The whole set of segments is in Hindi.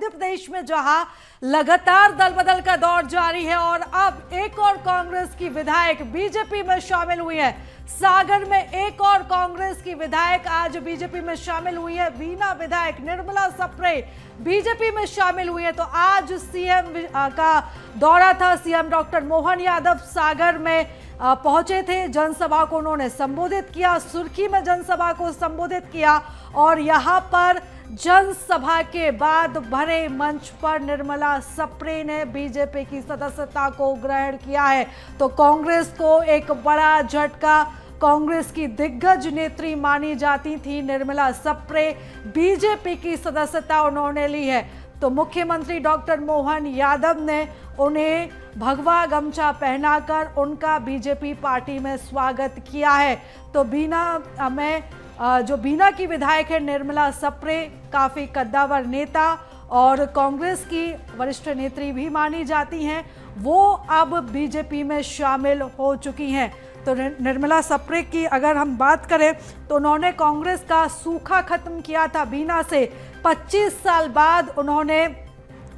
मध्य प्रदेश में जहां लगातार दल बदल का दौर जारी है और अब एक और कांग्रेस की विधायक बीजेपी में शामिल हुई है। सागर में एक और कांग्रेस की विधायक आज बीजेपी में शामिल हुई है। बीना विधायक निर्मला सप्रे बीजेपी में शामिल हुई है। तो आज सीएम का दौरा था। सीएम डॉक्टर मोहन यादव सागर में पहुंचे थे। जनसभा को उन्होंने संबोधित किया, सुर्खी में जनसभा को संबोधित किया और यहां पर जनसभा के बाद भरे मंच पर निर्मला सप्रे ने बीजेपी की सदस्यता को ग्रहण किया है। तो कांग्रेस को एक बड़ा झटका, कांग्रेस की दिग्गज नेत्री मानी जाती थी निर्मला सप्रे, बीजेपी की सदस्यता उन्होंने ली है। तो मुख्यमंत्री डॉक्टर मोहन यादव ने उन्हें भगवा गमछा पहनाकर उनका बीजेपी पार्टी में स्वागत किया है। तो बीना में जो बीना की विधायक है निर्मला सप्रे, काफ़ी कद्दावर नेता और कांग्रेस की वरिष्ठ नेत्री भी मानी जाती हैं, वो अब बीजेपी में शामिल हो चुकी हैं। तो निर्मला सप्रे की अगर हम बात करें तो उन्होंने कांग्रेस का सूखा खत्म किया था बीना से। 25 साल बाद उन्होंने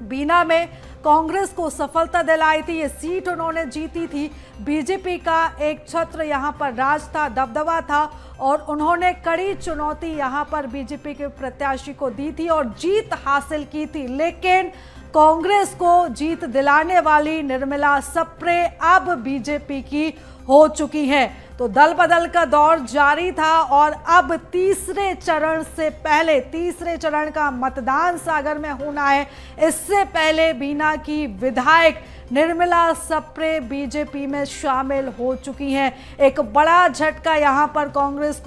बीना में कांग्रेस को सफलता दिलाई थी। ये सीट उन्होंने जीती थी। बीजेपी का एक छत्र यहाँ पर राज था, दबदबा था और उन्होंने कड़ी चुनौती यहाँ पर बीजेपी के प्रत्याशी को दी थी और जीत हासिल की थी। लेकिन कांग्रेस को जीत दिलाने वाली निर्मला सप्रे अब बीजेपी की हो चुकी है। तो दल बदल का दौर जारी था और अब तीसरे चरण का मतदान सागर में होना है। इससे पहले बीना की विधायक निर्मला सप्रे बीजेपी में शामिल हो चुकी हैं। एक बड़ा झटका यहां पर कांग्रेस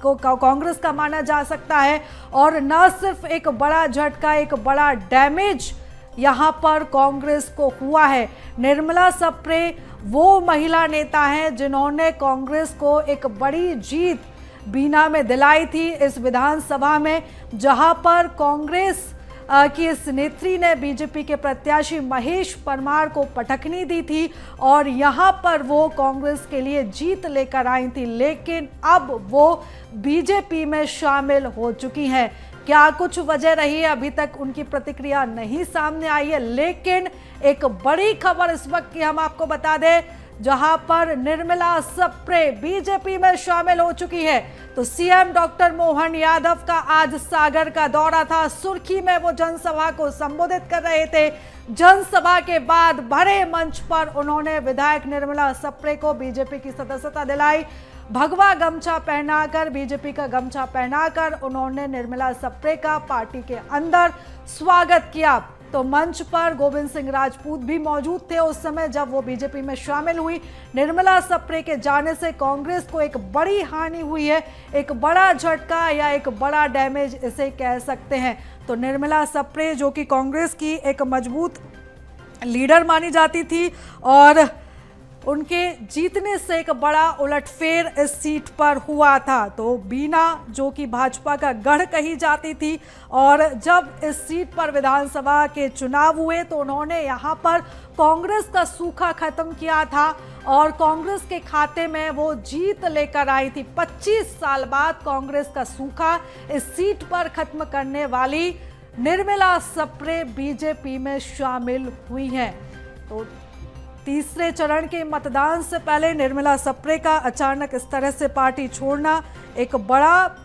कांग्रेस का माना जा सकता है और न सिर्फ एक बड़ा झटका, एक बड़ा डैमेज यहां पर कांग्रेस को हुआ है। निर्मला सप्रे वो महिला नेता हैं जिन्होंने कांग्रेस को एक बड़ी जीत बीना में दिलाई थी इस विधानसभा में, जहां पर कांग्रेस की इस नेत्री ने बीजेपी के प्रत्याशी महेश परमार को पटखनी दी थी और यहां पर वो कांग्रेस के लिए जीत लेकर आई थी। लेकिन अब वो बीजेपी में शामिल हो चुकी हैं। क्या कुछ वजह रही है, अभी तक उनकी प्रतिक्रिया नहीं सामने आई है। लेकिन एक बड़ी खबर इस वक्त की हम आपको बता दें, जहां पर निर्मला सप्रे बीजेपी में शामिल हो चुकी है। तो सीएम डॉक्टर मोहन यादव का आज सागर का दौरा था। सुर्खी में वो जनसभा को संबोधित कर रहे थे। जनसभा के बाद भरे मंच पर उन्होंने विधायक निर्मला सप्रे को बीजेपी की सदस्यता दिलाई। भगवा गमछा पहनाकर, बीजेपी का गमछा पहनाकर उन्होंने निर्मला सप्रे का पार्टी के अंदर स्वागत किया। तो मंच पर गोविंद सिंह राजपूत भी मौजूद थे उस समय जब वो बीजेपी में शामिल हुई। निर्मला सप्रे के जाने से कांग्रेस को एक बड़ी हानि हुई है, एक बड़ा झटका या एक बड़ा डैमेज इसे कह सकते हैं। तो निर्मला सप्रे जो कि कांग्रेस की एक मजबूत लीडर मानी जाती थी और उनके जीतने से एक बड़ा उलटफेर इस सीट पर हुआ था। तो बीना जो कि भाजपा का गढ़ कही जाती थी और जब इस सीट पर विधानसभा के चुनाव हुए तो उन्होंने यहाँ पर कांग्रेस का सूखा खत्म किया था और कांग्रेस के खाते में वो जीत लेकर आई थी। 25 साल बाद कांग्रेस का सूखा इस सीट पर खत्म करने वाली निर्मला सप्रे बीजेपी में शामिल हुई हैं। तो तीसरे चरण के मतदान से पहले निर्मला सप्रे का अचानक इस तरह से पार्टी छोड़ना एक बड़ा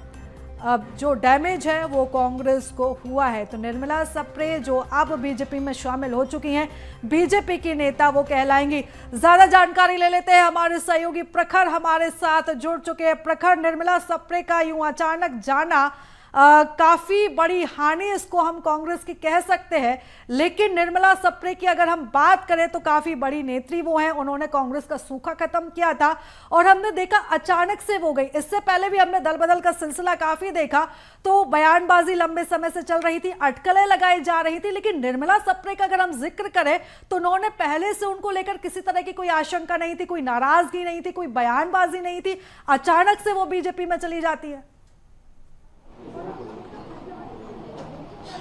जो डैमेज है वो कांग्रेस को हुआ है। तो निर्मला सप्रे जो अब बीजेपी में शामिल हो चुकी हैं, बीजेपी की नेता वो कहलाएंगी। ज्यादा जानकारी ले लेते हैं, हमारे सहयोगी प्रखर हमारे साथ जुड़ चुके हैं। प्रखर, निर्मला सप्रे का यूं अचानक जाना काफी बड़ी हानि इसको हम कांग्रेस की कह सकते हैं। लेकिन निर्मला सप्रे की अगर हम बात करें तो काफी बड़ी नेत्री वो हैं। उन्होंने कांग्रेस का सूखा खत्म किया था और हमने देखा अचानक से वो गई। इससे पहले भी हमने दल बदल का सिलसिला काफी देखा, तो बयानबाजी लंबे समय से चल रही थी, अटकलें लगाई जा रही थी। लेकिन निर्मला सप्रे का अगर हम जिक्र करें तो उन्होंने पहले से उनको लेकर किसी तरह की कोई आशंका नहीं थी, कोई नाराजगी नहीं थी, कोई बयानबाजी नहीं थी। अचानक से वो बीजेपी में चली जाती है।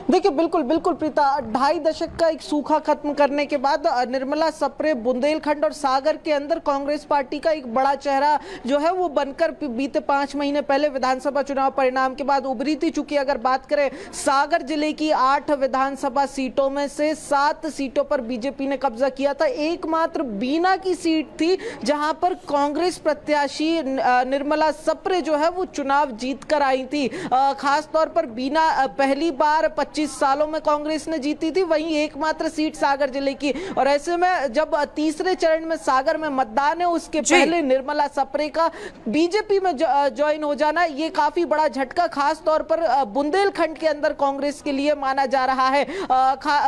देखिए बिल्कुल बिल्कुल प्रीता, 2.5 दशक का एक सूखा खत्म करने के बाद निर्मला सप्रे बुंदेलखंड और सागर के अंदर कांग्रेस पार्टी का एक बड़ा चेहरा जो है वो बनकर बीते 5 महीने पहले विधानसभा चुनाव परिणाम के बाद उभरी थी। चूंकि अगर बात करें सागर जिले की 8 विधानसभा सीटों में से 7 सीटों पर बीजेपी ने कब्जा किया था। एकमात्र बीना की सीट थी जहां पर कांग्रेस प्रत्याशी निर्मला सप्रे जो है वो चुनाव जीत कर आई थी। खास तौर पर बीना पहली बार 25 सालों में कांग्रेस ने जीती थी, वहीं एकमात्र सीट सागर जिले की। और ऐसे में जब तीसरे चरण में सागर में मतदान है उसके पहले निर्मला सप्रे का बीजेपी में ज्वाइन हो जाना ये काफी बड़ा झटका खास तौर पर बुंदेलखंड के अंदर कांग्रेस के लिए माना जा रहा है।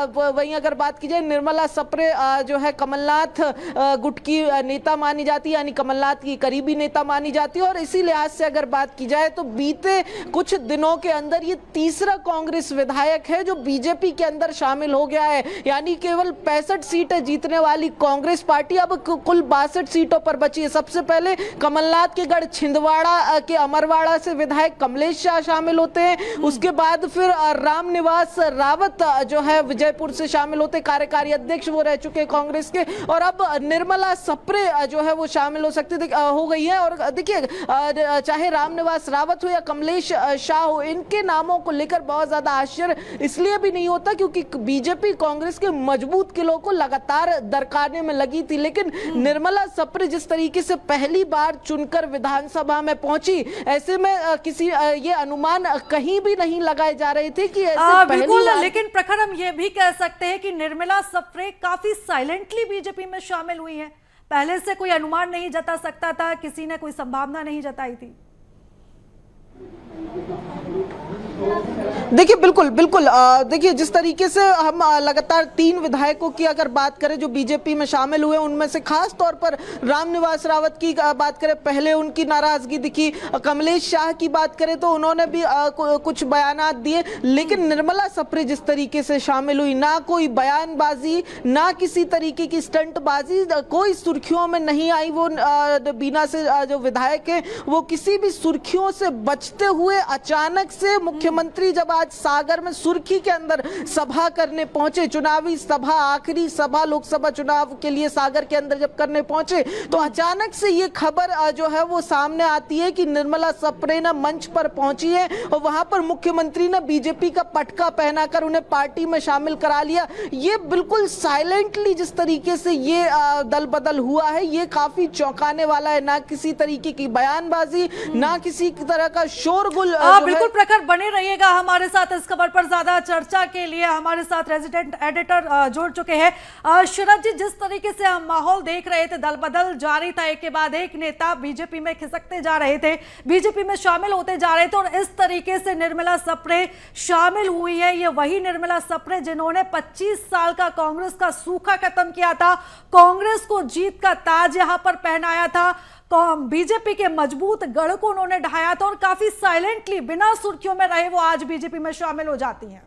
वहीं अगर बात की जाए निर्मला सप्रे जो है कमलनाथ गुट की नेता मानी जाती है, यानी कमलनाथ की करीबी नेता मानी जाती है। और इसी लिहाज से अगर बात की जाए तो बीते कुछ दिनों के अंदर ये तीसरा कांग्रेस विधायक है जो बीजेपी के अंदर शामिल हो गया है। यानी केवल 65 सीटें जीतने वाली कांग्रेस पार्टी अब कुल 62 सीटों पर बची है। सबसे पहले कमलनाथ के गढ़ छिंदवाड़ा के अमरवाड़ा से विधायक कमलेश शाह शामिल होते हैं। उसके बाद फिर रामनिवास रावत जो है विजयपुर से शामिल होते, कार्यकारी अध्यक्ष वो रह चुके कांग्रेस के। और अब निर्मला सप्रे जो है वो शामिल हो गई है। और देखिए चाहे रामनिवास रावत हो या कमलेश शाह हो, इनके नामों को लेकर बहुत ज्यादा आश्चर्य इसलिए भी नहीं होता क्योंकि बीजेपी कांग्रेस के मजबूत किलों को लगातार दरकारने में लगी थी। लेकिन निर्मला सप्रे जिस तरीके से पहली बार चुनकर विधानसभा में पहुंची, ऐसे में किसी ये अनुमान कहीं भी नहीं लगाए जा रहे थे कि ऐसे बिल्कुल। लेकिन प्रखर हम ये भी कह सकते हैं कि निर्मला सप्रे काफी साइलेंटली बीजेपी में शामिल हुई हैं। पहले से कोई अनुमान नहीं जता सकता था, किसी ने कोई संभावना नहीं जताई थी। देखिए बिल्कुल बिल्कुल, देखिए जिस तरीके से हम लगातार 3 विधायकों की अगर बात करें जो बीजेपी में शामिल हुए, उनमें से खास तौर पर रामनिवास रावत की बात करें, पहले उनकी नाराजगी दिखी। कमलेश शाह की बात करें तो उन्होंने भी कुछ बयानात दिए। लेकिन निर्मला सप्रे जिस तरीके से शामिल हुई, ना कोई बयानबाजी, ना किसी तरीके की स्टंटबाजी, कोई सुर्खियों में नहीं आई। वो बीना से जो विधायक है वो किसी भी सुर्खियों से बचते हुए अचानक से मुख्यमंत्री जब आज सागर में सुर्खी के अंदर सभा करने पहुंचे, चुनावी सभा, आखिरी सभा लोकसभा चुनाव के लिए सागर के अंदर जब करने पहुंचे, तो अचानक से ये खबर जो है वो सामने आती है कि निर्मला सप्रे ना मंच पर पहुंची है और वहां पर मुख्यमंत्री ने बीजेपी का पटका पहनाकर उन्हें पार्टी में शामिल करा लिया। ये बिल्कुल साइलेंटली जिस तरीके से ये दल बदल हुआ है, ये काफी चौंकाने वाला है। ना किसी तरीके की बयानबाजी, ना किसी तरह का शोरगुल। बिल्कुल प्रखर, बने रहिएगा हमारे साथ इस खबर पर। ज्यादा चर्चा के लिए हमारे साथ रेजिडेंट एडिटर जुड़ चुके हैं। शरद जी, जिस तरीके से हम माहौल देख रहे थे, दल बदल जारी था, एक के बाद एक नेता बीजेपी में खिसकते जा रहे थे, बीजेपी में शामिल होते जा रहे थे, और इस तरीके से निर्मला सप्रे शामिल हुई है। ये वही निर्मला सप्रे जिन्होंने 25 साल का कांग्रेस का सूखा खत्म किया था, कांग्रेस को जीत का ताज यहां पर पहनाया था, बीजेपी के मजबूत गढ़ को उन्होंने ढाया था, और काफी साइलेंटली बिना सुर्खियों में रहे वो आज बीजेपी में शामिल हो जाती हैं।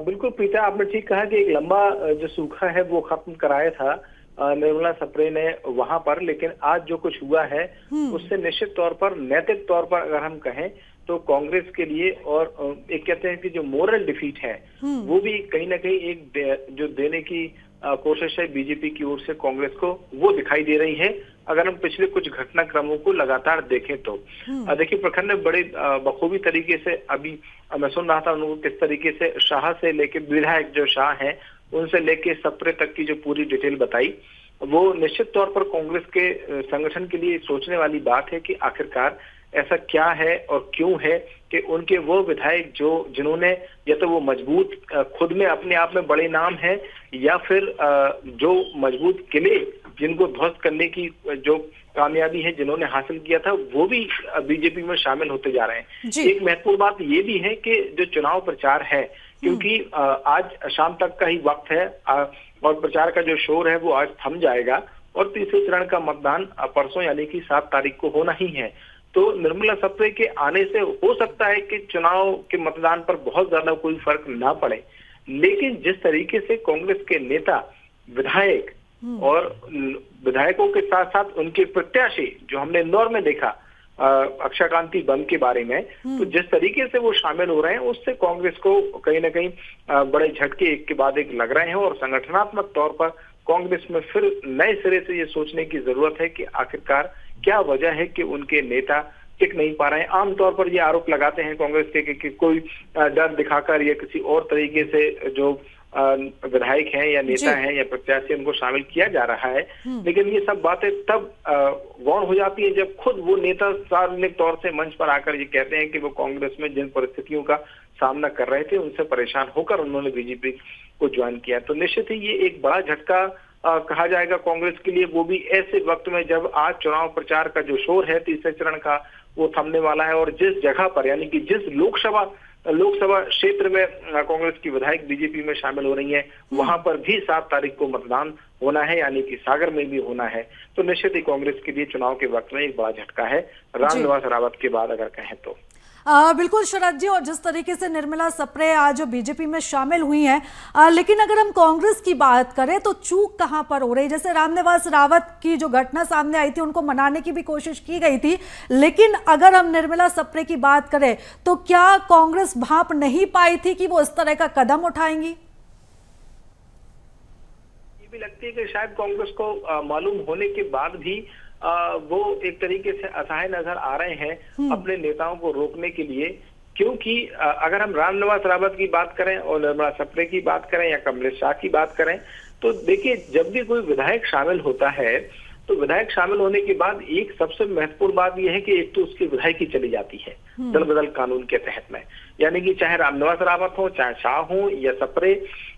बिल्कुल प्रीता, आपने ठीक कहा कि एक लंबा जो सूखा है वो खत्म कराया था निर्मला सप्रे ने वहां पर। लेकिन आज जो कुछ हुआ है उससे निश्चित तौर पर, नैतिक तौर पर अगर हम कहें तो कांग्रेस के लिए, और एक कहते हैं कि जो मोरल डिफीट है वो भी कहीं ना कहीं एक जो देने की कोशिश है बीजेपी की ओर से कांग्रेस को, वो दिखाई दे रही है। अगर हम पिछले कुछ घटनाक्रमों को लगातार देखें तो देखिए प्रखर ने बड़े बखूबी तरीके से, अभी मैं सुन रहा था उनको किस तरीके से शाह से लेके विधायक जो शाह हैं उनसे लेके सप्रे तक की जो पूरी डिटेल बताई, वो निश्चित तौर पर कांग्रेस के संगठन के लिए सोचने वाली बात है कि आखिरकार ऐसा क्या है और क्यों है कि उनके वो विधायक जिन्होंने या तो वो मजबूत खुद में अपने आप में बड़े नाम हैं, या फिर जो मजबूत किले जिनको ध्वस्त करने की जो कामयाबी है जिन्होंने हासिल किया था, वो भी बीजेपी में शामिल होते जा रहे हैं। एक महत्वपूर्ण बात ये भी है कि जो चुनाव प्रचार है, क्योंकि आज शाम तक का ही वक्त है और प्रचार का जो शोर है वो आज थम जाएगा, और तीसरे चरण का मतदान परसों यानी कि 7 तारीख को होना ही है। तो निर्मला सप्रे के आने से हो सकता है कि चुनाव के मतदान पर बहुत ज्यादा कोई फर्क ना पड़े, लेकिन जिस तरीके से कांग्रेस के नेता, विधायक और विधायकों के साथ साथ उनके प्रत्याशी जो हमने इंदौर में देखा, अक्षय कांति बम के बारे में, तो जिस तरीके से वो शामिल हो रहे हैं उससे कांग्रेस को कहीं ना कहीं बड़े झटके एक के बाद एक लग रहे हैं और संगठनात्मक तौर पर कांग्रेस में फिर नए सिरे से ये सोचने की जरूरत है कि आखिरकार क्या वजह है कि उनके नेता टिक नहीं पा रहे हैं। आमतौर पर ये आरोप लगाते हैं कांग्रेस के कि कोई डर दिखाकर या किसी और तरीके से जो विधायक हैं या नेता हैं या प्रत्याशी उनको शामिल किया जा रहा है, लेकिन ये सब बातें तब गौण हो जाती है जब खुद वो नेता सार्वजनिक तौर से मंच पर आकर ये कहते हैं कि वो कांग्रेस में जिन परिस्थितियों का सामना कर रहे थे उनसे परेशान होकर उन्होंने बीजेपी को ज्वाइन किया। तो निश्चित ही ये एक बड़ा झटका कहा जाएगा कांग्रेस के लिए, वो भी ऐसे वक्त में जब आज चुनाव प्रचार का जो शोर है तीसरे चरण का वो थमने वाला है और जिस जगह पर यानी कि जिस लोकसभा क्षेत्र में कांग्रेस की विधायक बीजेपी में शामिल हो रही हैं वहां पर भी 7 तारीख को मतदान होना है, यानी कि सागर में भी होना है। तो निश्चित ही कांग्रेस के लिए चुनाव के वक्त में एक बड़ा झटका है रामनिवास रावत के बाद अगर कहें तो। बिल्कुल शरद जी, और जिस तरीके से निर्मला सप्रे आज बीजेपी में शामिल हुई हैं, लेकिन अगर हम कांग्रेस की बात करें तो चूक कहां पर हो रही? जैसे रामनिवास रावत की जो घटना सामने आई थी उनको मनाने की भी कोशिश की गई थी, लेकिन अगर हम निर्मला सप्रे की बात करें तो क्या कांग्रेस भांप नहीं पाई थी कि वो इस तरह का कदम उठाएंगी? ये भी लगती है कि शायद कांग्रेस को मालूम होने के बाद भी वो एक तरीके से असहाय नजर आ रहे हैं अपने नेताओं को रोकने के लिए, क्योंकि अगर हम रामनिवास रावत की बात करें और निर्मला सप्रे की बात करें या कमलेश शाह की बात करें तो देखिए जब भी कोई विधायक शामिल होता है तो विधायक शामिल होने के बाद एक सबसे महत्वपूर्ण बात यह है कि एक तो उसकी विधायकी चली जाती है दल बदल कानून के तहत में, यानी कि चाहे रामनिवास रावत हो, चाहे शाह हो या सप्रे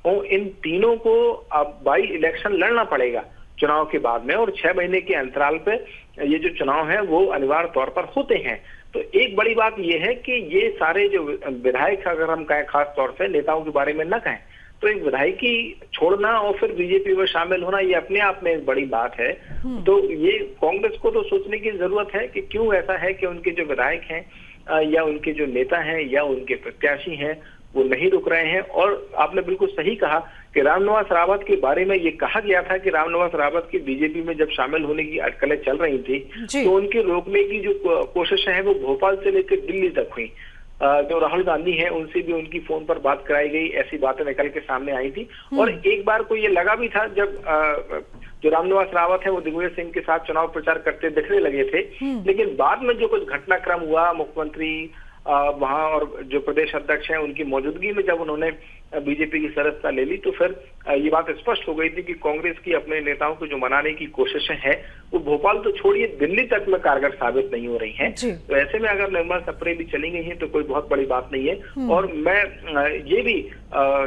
हो, इन तीनों को अब बाई इलेक्शन लड़ना पड़ेगा चुनाव के बाद में, और 6 महीने के अंतराल पे ये जो चुनाव है वो अनिवार्य तौर पर होते हैं। तो एक बड़ी बात ये है कि ये सारे जो विधायक अगर हम कहें खास तौर से नेताओं के बारे में न कहें तो एक विधायकी छोड़ना और फिर बीजेपी में शामिल होना ये अपने आप में एक बड़ी बात है। तो ये कांग्रेस को तो सोचने की जरूरत है कि क्यों ऐसा है कि उनके जो विधायक हैं या उनके जो नेता हैं या उनके प्रत्याशी हैं वो नहीं रुक रहे हैं। और आपने बिल्कुल सही कहा कि रामनिवास रावत के बारे में ये कहा गया था कि रामनिवास रावत की बीजेपी में जब शामिल होने की अटकलें चल रही थी तो उनके रोकने की जो कोशिशें हैं वो भोपाल से लेकर दिल्ली तक हुई। जो राहुल गांधी हैं उनसे भी उनकी फोन पर बात कराई गई, ऐसी बातें निकल के सामने आई थी। और एक बार को ये लगा भी था जब जो रामनिवास रावत है वो दिग्विजय सिंह के साथ चुनाव प्रचार करते दिखने लगे थे, लेकिन बाद में जो कुछ घटनाक्रम हुआ मुख्यमंत्री वहां और जो प्रदेश अध्यक्ष हैं उनकी मौजूदगी में जब उन्होंने बीजेपी की सदस्यता ले ली तो फिर ये बात स्पष्ट हो गई थी कि कांग्रेस की अपने नेताओं को जो मनाने की कोशिशें हैं वो भोपाल तो छोड़िए दिल्ली तक में कारगर साबित नहीं हो रही हैं। तो ऐसे में अगर निर्मला सप्रे भी चली गई हैं तो कोई बहुत बड़ी बात नहीं है। और मैं ये भी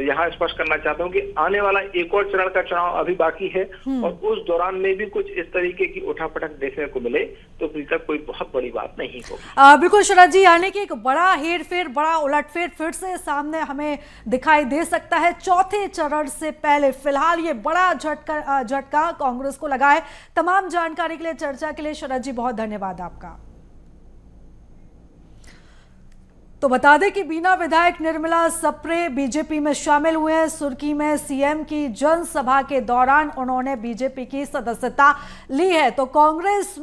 यहाँ स्पष्ट करना चाहता हूँ कि आने वाला एक और चरण का चुनाव अभी बाकी है और उस दौरान में भी कुछ इस तरीके की उठापटक देखने को मिले तो अभी तक कोई बहुत बड़ी बात नहीं होगी। बिल्कुल शरद जी, यानी कि एक बड़ा हेरफेर, बड़ा उलटफेर फिर से सामने हमें दिखाई दे सकता है चौथे चरण से पहले। फिलहाल ये बड़ा झटका कांग्रेस को लगा है। तमाम जानकारी के लिए, चर्चा के लिए शरद जी बहुत धन्यवाद आपका। तो बता दें कि बीना विधायक निर्मला सप्रे बीजेपी में शामिल हुए हैं। सुर्खी में सीएम की जनसभा के दौरान उन्होंने बीजेपी की सदस्यता ली है। तो कांग्रेस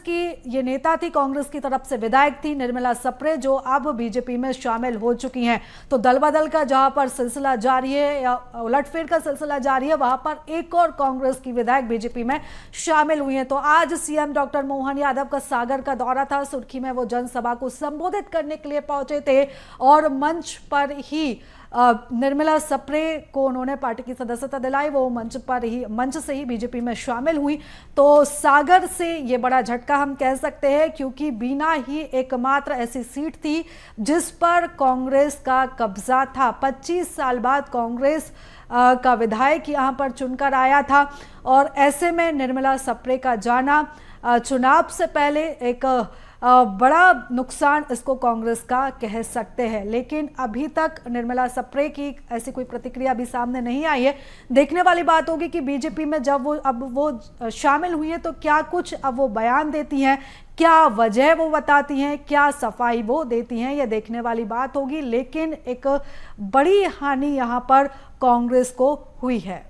की ये नेता थी, कांग्रेस की तरफ से विधायक थी निर्मला सप्रे, जो अब बीजेपी में शामिल हो चुकी हैं। तो दल बदल का जहां पर सिलसिला जारी है या उलटफेर का सिलसिला जारी है, वहां पर एक और कांग्रेस की विधायक बीजेपी में शामिल हुई हैं। तो आज सीएम डॉक्टर मोहन यादव का सागर का दौरा था। सुर्खी में वो जनसभा को संबोधित करने के लिए पहुंचे थे और मंच पर ही निर्मला सप्रे को उन्होंने पार्टी की सदस्यता दिलाई। वो मंच से ही बीजेपी में शामिल हुई। तो सागर से ये बड़ा झटका हम कह सकते हैं, क्योंकि बीना ही एकमात्र ऐसी सीट थी जिस पर कांग्रेस का कब्जा था। 25 साल बाद कांग्रेस का विधायक यहां पर चुनकर आया था और ऐसे में निर्मला सप्रे का जाना चुनाव से पहले एक बड़ा नुकसान इसको कांग्रेस का कह सकते हैं। लेकिन अभी तक निर्मला सप्रे की ऐसी कोई प्रतिक्रिया भी सामने नहीं आई है। देखने वाली बात होगी कि बीजेपी में जब वो शामिल हुई है तो क्या कुछ अब वो बयान देती हैं, क्या वजह वो बताती हैं, क्या सफाई वो देती हैं, ये देखने वाली बात होगी। लेकिन एक बड़ी हानि यहाँ पर कांग्रेस को हुई है।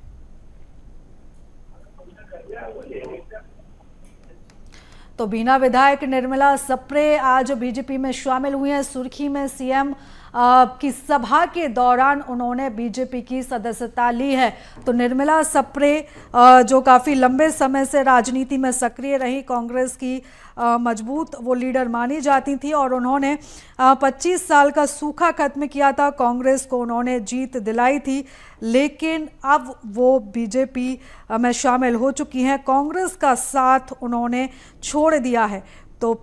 तो बीना विधायक निर्मला सप्रे आज बीजेपी में शामिल हुई हैं। सुर्खी में सीएम की सभा के दौरान उन्होंने बीजेपी की सदस्यता ली है। तो निर्मला सप्रे जो काफ़ी लंबे समय से राजनीति में सक्रिय रही, कांग्रेस की मजबूत वो लीडर मानी जाती थी और उन्होंने 25 साल का सूखा खत्म किया था, कांग्रेस को उन्होंने जीत दिलाई थी। लेकिन अब वो बीजेपी में शामिल हो चुकी हैं, कांग्रेस का साथ उन्होंने छोड़ दिया है। तो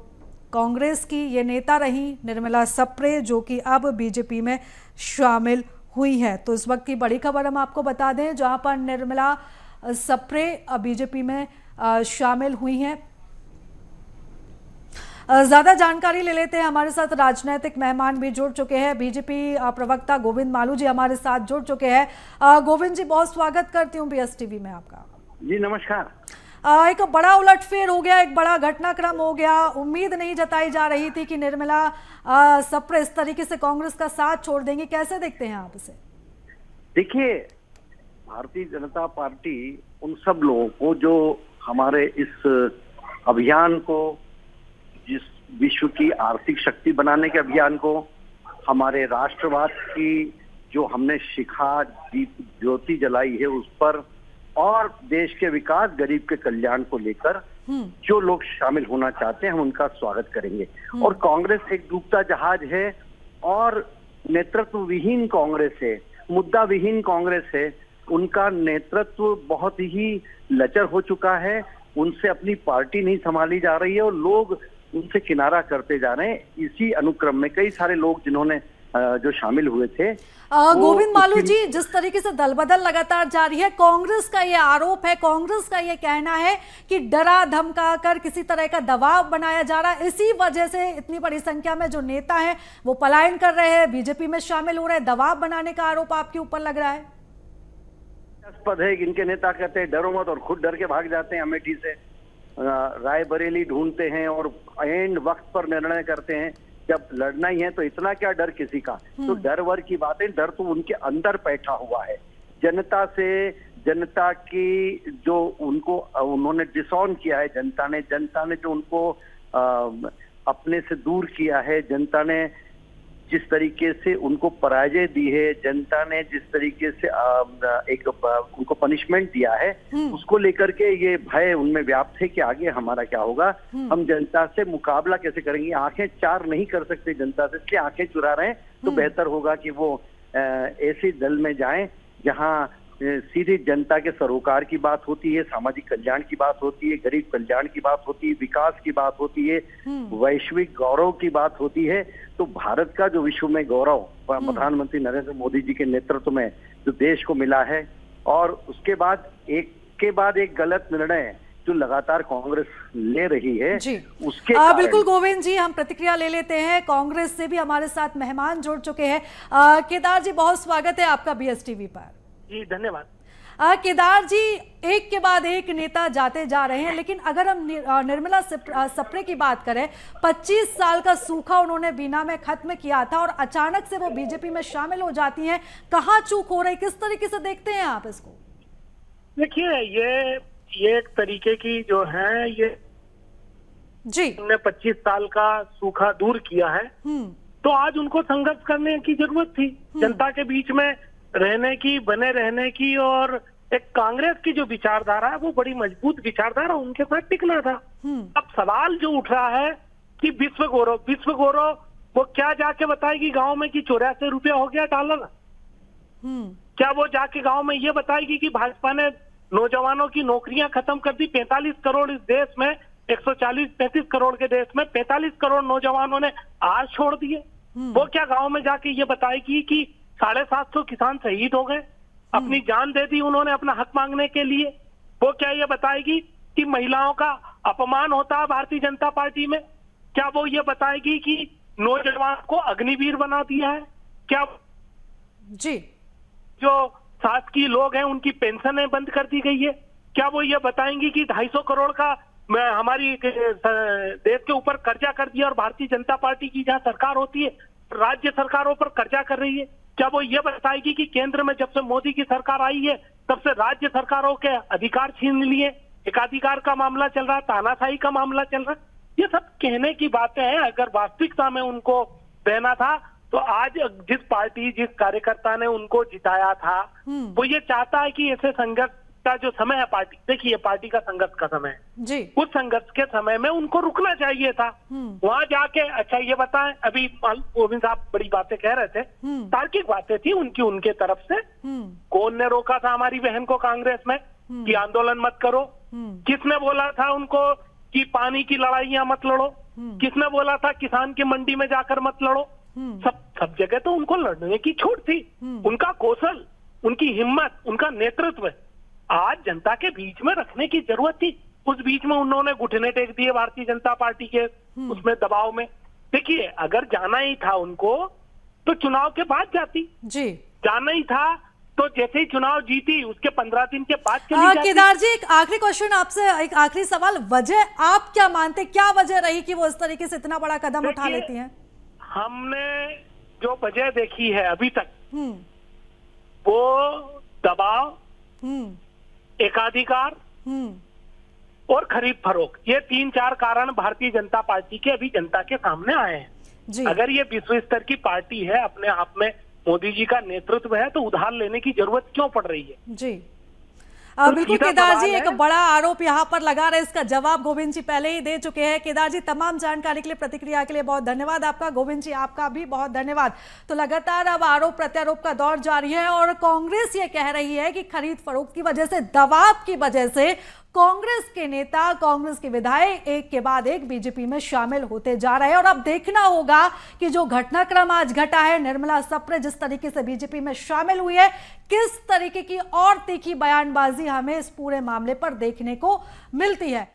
कांग्रेस की ये नेता रही निर्मला सप्रे, जो कि अब बीजेपी में शामिल हुई हैं। तो इस वक्त की बड़ी खबर हम आपको बता दें, जहां पर निर्मला सप्रे बीजेपी में शामिल हुई हैं। ज्यादा जानकारी ले लेते हैं, हमारे साथ राजनीतिक मेहमान भी जुड़ चुके हैं। बीजेपी प्रवक्ता गोविंद मालू जी हमारे साथ जुड़ चुके हैं। गोविंद जी, बहुत स्वागत करती हूँ BSTV में आपका। जी नमस्कार। एक बड़ा उलटफेर हो गया, एक बड़ा घटनाक्रम हो गया। उम्मीद नहीं जताई जा रही थी कि निर्मला सप्रे इस तरीके से कांग्रेस का साथ छोड़ देंगे, कैसे देखते हैं आप इसे? देखिए, भारतीय जनता पार्टी उन सब लोगों को जो हमारे इस अभियान को, जिस विश्व की आर्थिक शक्ति बनाने के अभियान को, हमारे राष्ट्रवाद की जो हमने शिखा दीप ज्योति जलाई है उस पर, और देश के विकास, गरीब के कल्याण को लेकर जो लोग शामिल होना चाहते हैं हम उनका स्वागत करेंगे। और कांग्रेस एक डूबता जहाज है और नेतृत्व विहीन कांग्रेस है, मुद्दा विहीन कांग्रेस है। उनका नेतृत्व बहुत ही लचर हो चुका है, उनसे अपनी पार्टी नहीं संभाली जा रही है और लोग उनसे किनारा करते जा रहे हैं। इसी अनुक्रम में कई सारे लोग जिन्होंने जो शामिल हुए थे। गोविंद मालू जी, जिस तरीके से दल बदल लगातार जारी है, कांग्रेस का ये आरोप है, कांग्रेस का ये कहना है कि डरा धमका कर किसी तरह का दबाव बनाया जा रहा है, इसी वजह से इतनी बड़ी संख्या में जो नेता हैं वो पलायन कर रहे हैं, बीजेपी में शामिल हो रहे हैं। दबाव बनाने का आरोप आपके ऊपर लग रहा है? पद है कि इनके नेता कहते हैं डरो मत और खुद डर के भाग जाते हैं, अमेठी से रायबरेली ढूंढते हैं और एंड वक्त पर निर्णय करते हैं। जब लड़ना ही है तो इतना क्या डर किसी का? तो डर वर की बात है, डर तो उनके अंदर बैठा हुआ है। जनता से, जनता की जो उनको उन्होंने डिसऑन किया है, जनता ने जो उनको अपने से दूर किया है, जनता ने जिस तरीके से उनको पराजय दी है, जनता ने जिस तरीके से एक उनको पनिशमेंट दिया है, उसको लेकर के ये भय उनमें व्याप्त है कि आगे हमारा क्या होगा, हम जनता से मुकाबला कैसे करेंगे। आंखें चार नहीं कर सकते जनता से, इसलिए आंखें चुरा रहे हैं। तो बेहतर होगा कि वो ऐसे दल में जाएं जहां सीधी जनता के सरोकार की बात होती है, सामाजिक कल्याण की बात होती है, गरीब कल्याण की बात होती है, विकास की बात होती है, वैश्विक गौरव की बात होती है। तो भारत का जो विश्व में गौरव प्रधानमंत्री नरेंद्र मोदी जी के नेतृत्व में जो देश को मिला है, और उसके बाद एक के बाद एक गलत निर्णय जो लगातार कांग्रेस ले रही है जी। उसके बिल्कुल गोविंद जी, हम प्रतिक्रिया ले लेते हैं। कांग्रेस से भी हमारे साथ मेहमान जुड़ चुके हैं। केदार जी, बहुत स्वागत है आपका BSTV पर। जी धन्यवाद। केदार जी, एक के बाद एक नेता जाते जा रहे हैं, लेकिन अगर हम निर्मला सप्रे की बात करें, 25 साल का सूखा उन्होंने बीना में खत्म किया था और अचानक से वो बीजेपी में शामिल हो जाती हैं। कहाँ चूक हो रही, किस तरीके से देखते हैं आप इसको? देखिए, ये एक तरीके की जो है, ये जी हमने 25 साल का सूखा दूर किया है, तो आज उनको संघर्ष करने की जरूरत थी, जनता के बीच में रहने की, बने रहने की। और एक कांग्रेस की जो विचारधारा है वो बड़ी मजबूत विचारधारा, उनके साथ टिकना था। अब सवाल जो उठ रहा है कि विश्व गौरव वो क्या जाके बताएगी गांव में कि 84 रुपया हो गया डॉलर? क्या वो जाके गांव में ये बताएगी कि भाजपा ने नौजवानों की नौकरियां खत्म कर दी? 45 करोड़ इस देश में, 140-35 करोड़ के देश में 45 करोड़ नौजवानों ने आज छोड़ दिए। वो क्या गांव में जाके ये बताएगी कि 750 किसान शहीद हो गए, अपनी जान दे दी उन्होंने अपना हक मांगने के लिए? वो क्या ये बताएगी कि महिलाओं का अपमान होता है भारतीय जनता पार्टी में? क्या वो ये बताएगी कि नौजवान को अग्निवीर बना दिया है? क्या जी जो शासकीय लोग हैं उनकी पेंशनें बंद कर दी गई है? क्या वो ये बताएंगी कि 250 करोड़ का हमारी देश के ऊपर कर्जा कर दिया और भारतीय जनता पार्टी की जहां सरकार होती है राज्य सरकारों पर कर्जा कर रही है? क्या वो ये बताएगी कि केंद्र में जब से मोदी की सरकार आई है तब से राज्य सरकारों के अधिकार छीन लिए? एकाधिकार का मामला चल रहा है, तानाशाही का मामला चल रहा है। ये सब कहने की बातें हैं। अगर वास्तविकता में उनको रहना था तो आज जिस पार्टी, जिस कार्यकर्ता ने उनको जिताया था, वो ये चाहता है कि ऐसे संघर्ष का जो समय है, पार्टी, देखिए पार्टी का संघर्ष का समय है जी, उस संघर्ष के समय में उनको रुकना चाहिए था। वहां जाके अच्छा ये बताएं, अभी गोविंद साहब बड़ी बातें कह रहे थे, तार्किक बातें थी उनकी, उनके तरफ से। कौन ने रोका था हमारी बहन को कांग्रेस में कि आंदोलन मत करो? किसने बोला था उनको कि पानी की लड़ाइयां मत लड़ो? किसने बोला था किसान की मंडी में जाकर मत लड़ो? सब जगह तो उनको लड़ने की छूट थी। उनका कौशल, उनकी हिम्मत, उनका नेतृत्व आज जनता के बीच में रखने की जरूरत थी। उस बीच में उन्होंने घुटने टेक दिए भारतीय जनता पार्टी के उसमें दबाव में। देखिए, अगर जाना ही था उनको तो चुनाव के बाद जाती जी, जाना ही था तो जैसे ही चुनाव जीती उसके 15 दिन के बाद चली जाती। केदार जी, एक आखिरी क्वेश्चन आपसे, एक आखिरी सवाल, वजह आप क्या मानते, क्या वजह रही कि वो इस तरीके से इतना बड़ा कदम उठा लेती हैं? हमने जो वजह देखी है अभी तक, वो दबाव, एकाधिकार और खरीद फरोख्त, ये 3-4 कारण भारतीय जनता पार्टी के अभी जनता के सामने आए हैं जी। अगर ये विश्व स्तर की पार्टी है, अपने आप में मोदी जी का नेतृत्व है, तो उधार लेने की जरूरत क्यों पड़ रही है? जी, तो बिल्कुल सीधा केदार जी, सवाल एक है। बड़ा आरोप यहाँ पर लगा रहे, इसका जवाब गोविंद जी पहले ही दे चुके हैं। केदार जी, तमाम जानकारी के लिए, प्रतिक्रिया के लिए बहुत धन्यवाद आपका। गोविंद जी, आपका भी बहुत धन्यवाद। तो लगातार अब आरोप प्रत्यारोप का दौर जारी है और कांग्रेस ये कह रही है कि खरीद फरोख्त की वजह से, दबाव की वजह से कांग्रेस के नेता, कांग्रेस के विधायक एक के बाद एक बीजेपी में शामिल होते जा रहे हैं। और अब देखना होगा कि जो घटनाक्रम आज घटा है, निर्मला सप्रे जिस तरीके से बीजेपी में शामिल हुई है, किस तरीके की और तीखी बयानबाजी हमें इस पूरे मामले पर देखने को मिलती है।